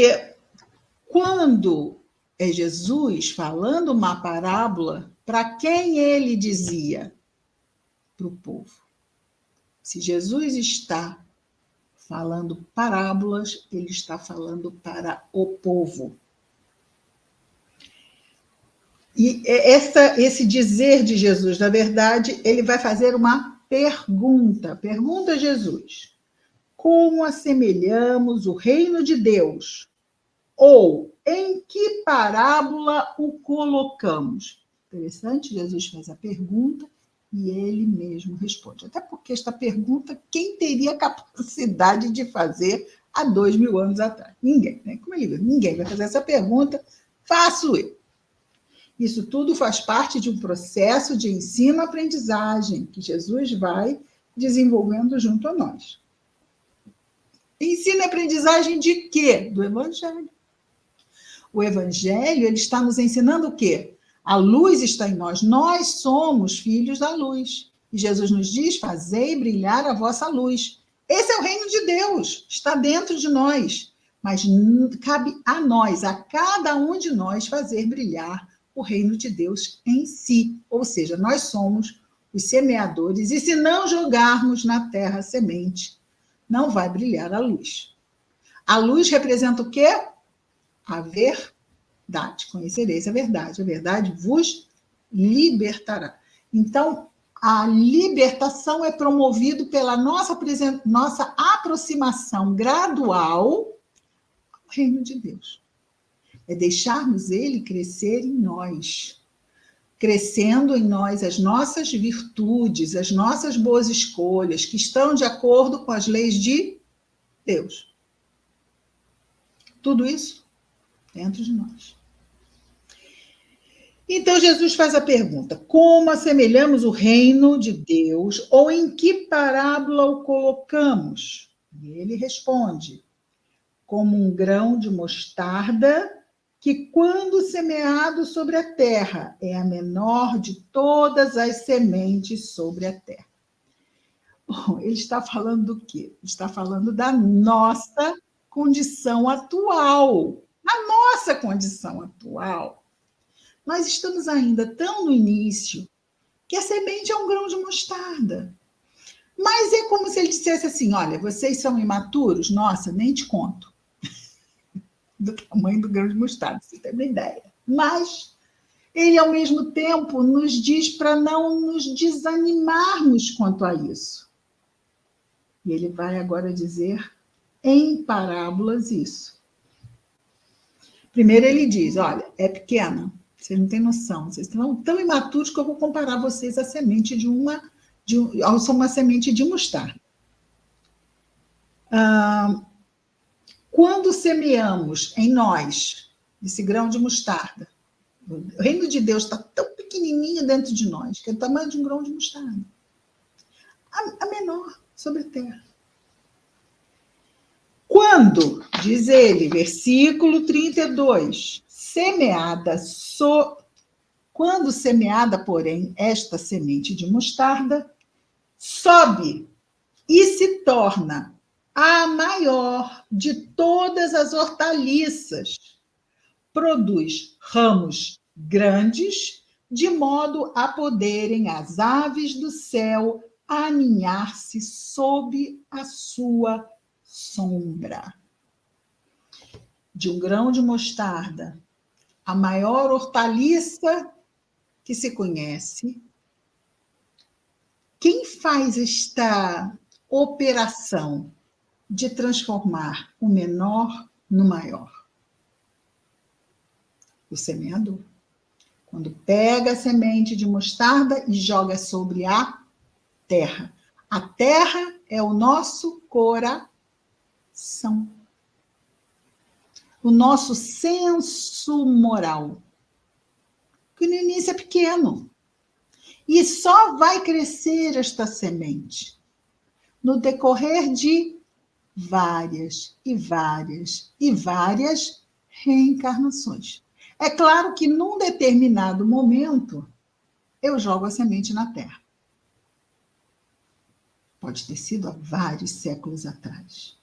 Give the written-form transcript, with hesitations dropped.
E quando é Jesus falando uma parábola, para quem ele dizia? Para o povo. Se Jesus está falando parábolas, ele está falando para o povo. E esse dizer de Jesus, na verdade, ele vai fazer uma pergunta. Pergunta a Jesus: como assemelhamos o reino de Deus? Ou em que parábola o colocamos? Interessante, Jesus faz a pergunta e ele mesmo responde. Até porque esta pergunta, quem teria capacidade de fazer há 2000 anos atrás? Ninguém, né? Como ele diz, ninguém vai fazer essa pergunta, faço eu. Isso tudo faz parte de um processo de ensino-aprendizagem que Jesus vai desenvolvendo junto a nós. Ensino e aprendizagem de quê? Do Evangelho. O Evangelho, ele está nos ensinando o quê? A luz está em nós. Nós somos filhos da luz. E Jesus nos diz: fazei brilhar a vossa luz. Esse é o reino de Deus, está dentro de nós. Mas cabe a nós, a cada um de nós, fazer brilhar o reino de Deus em si. Ou seja, nós somos os semeadores. E se não jogarmos na terra a semente, não vai brilhar a luz. A luz representa o quê? A verdade. Conhecereis a verdade vos libertará. Então, a libertação é promovida pela nossa aproximação gradual ao reino de Deus. É deixarmos ele crescer em nós, crescendo em nós as nossas virtudes, as nossas boas escolhas, que estão de acordo com as leis de Deus. Tudo isso dentro de nós. Então, Jesus faz a pergunta: como assemelhamos o reino de Deus ou em que parábola o colocamos? E ele responde: como um grão de mostarda que, quando semeado sobre a terra, é a menor de todas as sementes sobre a terra. Bom, ele está falando do quê? Ele está falando da nossa condição atual. A nossa condição atual. Nós estamos ainda tão no início que a semente é um grão de mostarda. Mas é como se ele dissesse assim: olha, vocês são imaturos? Nossa, nem te conto. Do tamanho do grão de mostarda, você tem uma ideia. Mas ele, ao mesmo tempo, nos diz para não nos desanimarmos quanto a isso. E ele vai agora dizer em parábolas isso. Primeiro ele diz: olha, é pequena, vocês não têm noção, vocês estão tão imaturos que eu vou comparar vocês à semente a uma semente de mostarda. Quando semeamos em nós esse grão de mostarda, o reino de Deus está tão pequenininho dentro de nós, que é o tamanho de um grão de mostarda. A menor sobre a terra. Quando, diz ele, versículo 32, quando semeada, porém, esta semente de mostarda, sobe e se torna a maior de todas as hortaliças. Produz ramos grandes, de modo a poderem as aves do céu aninhar-se sob a sua sombra. De um grão de mostarda, a maior hortaliça que se conhece. Quem faz esta operação de transformar o menor no maior? O semeador. Quando pega a semente de mostarda e joga sobre a terra. A terra é o nosso coração. O nosso senso moral. Que no início é pequeno. E só vai crescer esta semente no decorrer de várias e várias e várias reencarnações. É claro que num determinado momento eu jogo a semente na terra. Pode ter sido há vários séculos atrás.